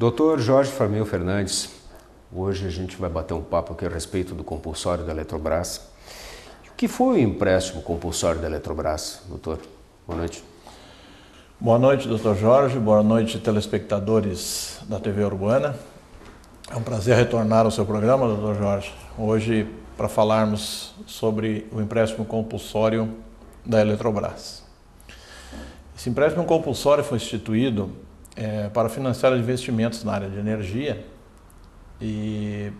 Dr. Jorge Flamel Fernandes, hoje a gente vai bater um papo aqui a respeito do compulsório da Eletrobras. O que foi o empréstimo compulsório da Eletrobras, doutor? Boa noite. Boa noite, doutor Jorge. Boa noite, telespectadores da TV Urbana. É um prazer retornar ao seu programa, doutor Jorge. Hoje, para falarmos sobre o empréstimo compulsório da Eletrobras. Esse empréstimo compulsório foi instituído para financiar investimentos na área de energia e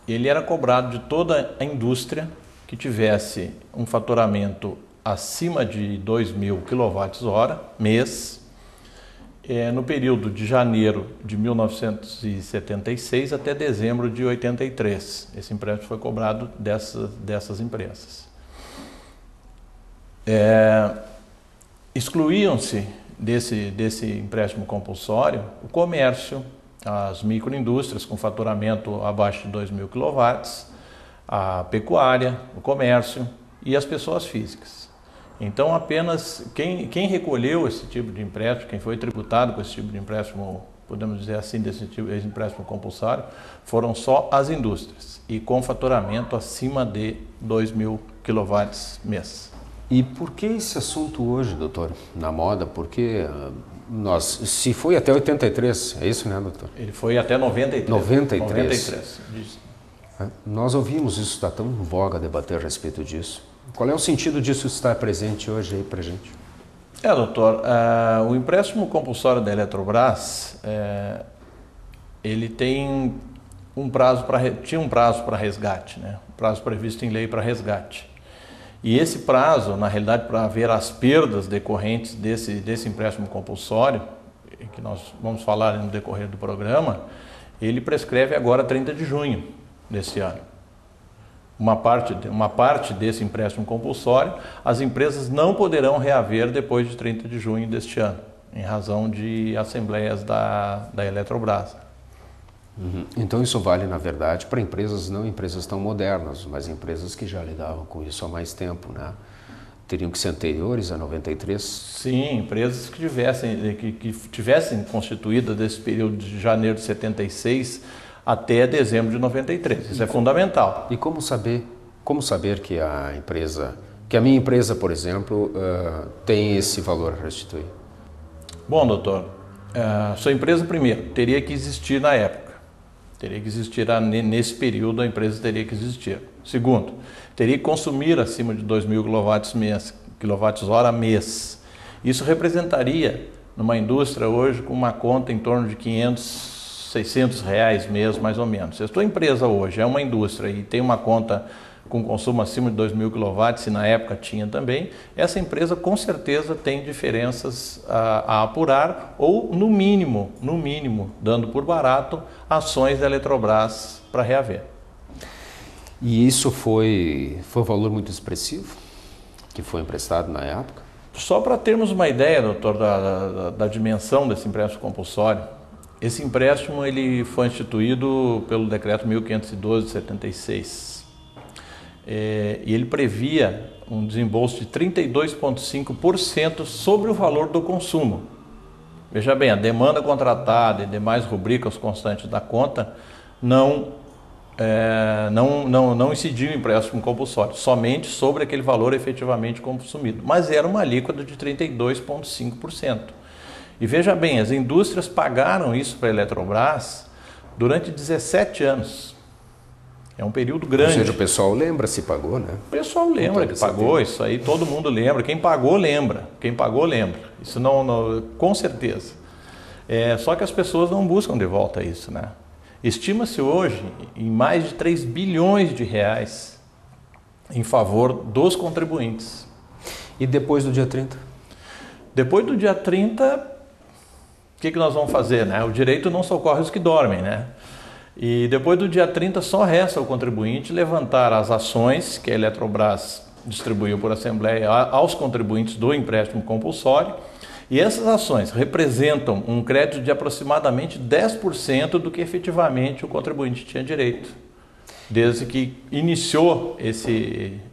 ele era cobrado de toda a indústria que tivesse um faturamento acima de 2.000 kWh mês no período de janeiro de 1976 até dezembro de 83. Esse empréstimo foi cobrado dessas empresas. Excluíam-se desse empréstimo compulsório o comércio, as microindústrias com faturamento abaixo de 2.000 kW, a pecuária, o comércio e as pessoas físicas. Então apenas quem recolheu esse tipo de empréstimo, quem foi tributado com esse tipo de empréstimo, podemos dizer assim, desse empréstimo compulsório, foram só as indústrias e com faturamento acima de 2.000 kW mês. E por que esse assunto hoje, doutor, na moda? Porque se foi até 83, é isso, né, doutor? Ele foi até 93. 93. Nós ouvimos isso, está tão em voga debater a respeito disso. Qual é o sentido disso estar presente hoje aí pra gente? Doutor, o empréstimo compulsório da Eletrobras, ele tem tinha um prazo para resgate, né? Um prazo previsto em lei para resgate. E esse prazo, na realidade, para ver as perdas decorrentes desse empréstimo compulsório, que nós vamos falar no decorrer do programa, ele prescreve agora 30 de junho desse ano. Uma parte desse empréstimo compulsório, as empresas não poderão reaver depois de 30 de junho deste ano, em razão de assembleias da Eletrobras. Então isso vale, na verdade, para empresas, não empresas tão modernas, mas empresas que já lidavam com isso há mais tempo, né? Teriam que ser anteriores a 93? Sim, empresas que tivessem constituídas desse período de janeiro de 76 até dezembro de 93. Isso é fundamental. E como saber que a minha empresa, por exemplo, tem esse valor a restituir? Bom, doutor, sua empresa, primeiro, teria que existir na época. Teria que existir nesse período, a empresa teria que existir. Segundo, teria que consumir acima de 2.000 kWh mês. Isso representaria, numa indústria hoje, com uma conta em torno de 500, 600 reais mês, mais ou menos. Se a sua empresa hoje é uma indústria e tem uma conta com consumo acima de 2.000 kW, se na época tinha também, essa empresa com certeza tem diferenças a apurar ou, no mínimo, dando por barato, ações da Eletrobras para reaver. E isso foi um valor muito expressivo que foi emprestado na época? Só para termos uma ideia, doutor, da dimensão desse empréstimo compulsório, esse empréstimo ele foi instituído pelo decreto 1512 de 76. E ele previa um desembolso de 32,5% sobre o valor do consumo. Veja bem, a demanda contratada e demais rubricas constantes da conta não incidiam em empréstimo compulsório, somente sobre aquele valor efetivamente consumido, mas era uma alíquota de 32,5%. E veja bem, as indústrias pagaram isso para a Eletrobras durante 17 anos. É um período grande. Ou seja, o pessoal lembra se pagou, né? O pessoal lembra que pagou, isso aí todo mundo lembra. Quem pagou, lembra. Isso com certeza. Só que as pessoas não buscam de volta isso, né? Estima-se hoje em mais de 3 bilhões de reais em favor dos contribuintes. E depois do dia 30? Depois do dia 30, o que nós vamos fazer, né? O direito não socorre os que dormem, né? E depois do dia 30 só resta ao contribuinte levantar as ações que a Eletrobras distribuiu por assembleia aos contribuintes do empréstimo compulsório, e essas ações representam um crédito de aproximadamente 10% do que efetivamente o contribuinte tinha direito. desde que iniciou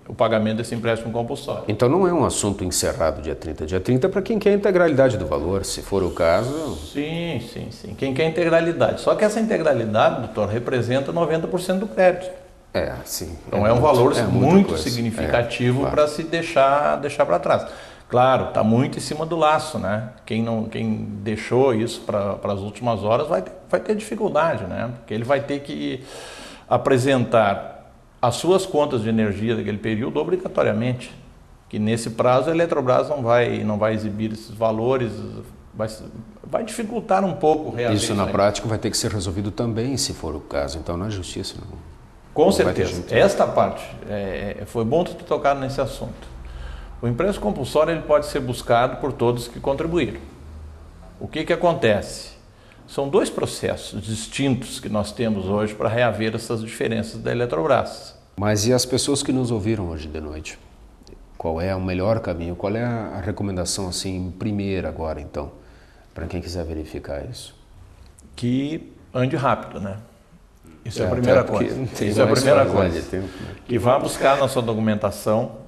o pagamento desse empréstimo compulsório. Então não é um assunto encerrado dia 30. Dia 30 é para quem quer a integralidade do valor, se for o caso... Sim. Quem quer a integralidade. Só que essa integralidade, doutor, representa 90% do crédito. Sim. Então é um valor muito coisa. significativo Claro. para se deixar para trás. Claro, está muito em cima do laço, né? Quem deixou isso para as últimas horas vai ter dificuldade, né? Porque ele vai ter que apresentar as suas contas de energia daquele período obrigatoriamente. Que nesse prazo a Eletrobras não vai exibir esses valores, vai dificultar um pouco o reaver. Isso na prática vai ter que ser resolvido também, se for o caso. Então na justiça não. Com certeza. Esta parte, foi bom ter tocado nesse assunto. O empréstimo compulsório ele pode ser buscado por todos que contribuíram. O que acontece? São dois processos distintos que nós temos hoje para reaver essas diferenças da Eletrobras. Mas e as pessoas que nos ouviram hoje de noite? Qual é o melhor caminho? Qual é a recomendação assim primeira agora então, para quem quiser verificar isso? Que ande rápido, né? Isso é a primeira coisa. Isso é a primeira coisa. Que vá buscar na sua documentação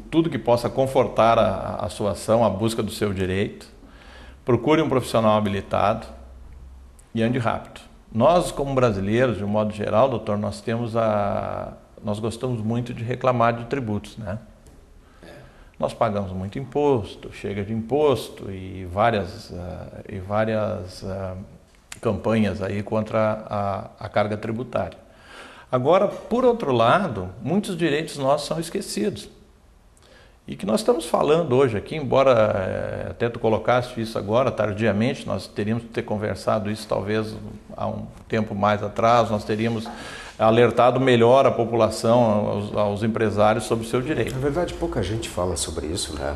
tudo que possa confortar a sua ação, a busca do seu direito. Procure um profissional habilitado e ande rápido. Nós, como brasileiros, de um modo geral, doutor, nós gostamos muito de reclamar de tributos, né? Nós pagamos muito imposto, chega de imposto e várias campanhas aí contra a carga tributária. Agora, por outro lado, muitos direitos nossos são esquecidos. E que nós estamos falando hoje aqui, embora até tu colocaste isso agora, tardiamente, nós teríamos que ter conversado isso talvez há um tempo mais atrás, nós teríamos alertado melhor a população, aos empresários sobre o seu direito. Na verdade, pouca gente fala sobre isso, né?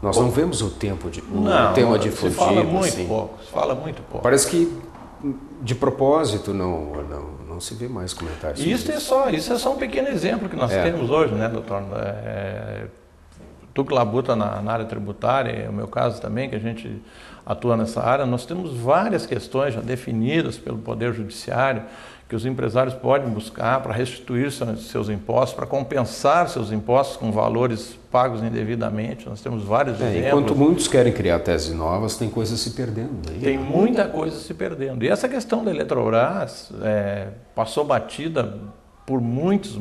Nós não vemos o tema difundido. Se fala muito pouco, se fala muito pouco. Parece que de propósito não se vê mais comentários sobre isso. Isso é só um pequeno exemplo que nós temos hoje, né, doutor? Tu que labuta na área tributária, é o meu caso também, que a gente atua nessa área, nós temos várias questões já definidas pelo Poder Judiciário que os empresários podem buscar para restituir seus impostos, para compensar seus impostos com valores pagos indevidamente. Nós temos vários exemplos. Enquanto muitos querem criar teses novas, tem coisa se perdendo aí. Tem muita coisa se perdendo. E essa questão da Eletrobras passou batida por muitos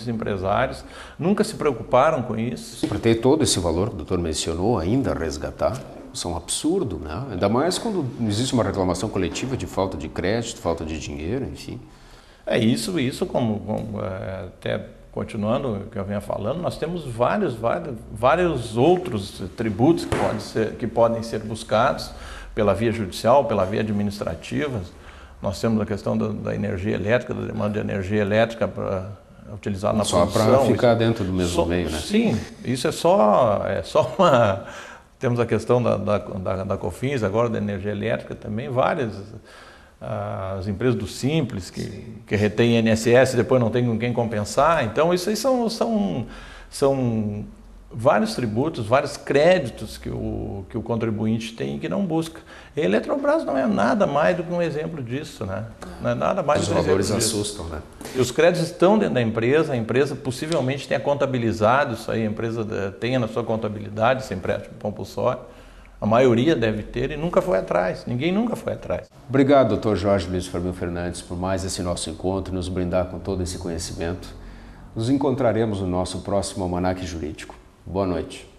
empresários, nunca se preocuparam com isso. Para ter todo esse valor que o doutor mencionou, ainda resgatar, isso é um absurdo, né? Ainda mais quando existe uma reclamação coletiva de falta de crédito, falta de dinheiro, enfim. Isso como até continuando o que eu vinha falando, nós temos vários outros tributos que podem ser buscados pela via judicial, pela via administrativa. Nós temos a questão da energia elétrica, da demanda de energia elétrica para utilizar na produção. Só para ficar dentro do mesmo meio, né? Sim, isso é só uma... Temos a questão da COFINS, agora da energia elétrica também, várias. As empresas do Simples, que retém INSS e depois não tem com quem compensar. Então, isso aí são vários tributos, vários créditos que o contribuinte tem e que não busca. E a Eletrobras não é nada mais do que um exemplo disso, né? Não é nada mais do que um exemplo disso. Os valores assustam, né? E os créditos estão dentro da empresa, a empresa possivelmente tenha contabilizado isso aí, a empresa tenha na sua contabilidade esse empréstimo compulsório. A maioria deve ter e nunca foi atrás, ninguém nunca foi atrás. Obrigado, doutor Jorge Luiz Farbinho Fernandes, por mais esse nosso encontro e nos brindar com todo esse conhecimento. Nos encontraremos no nosso próximo Almanaque Jurídico. Boa noite.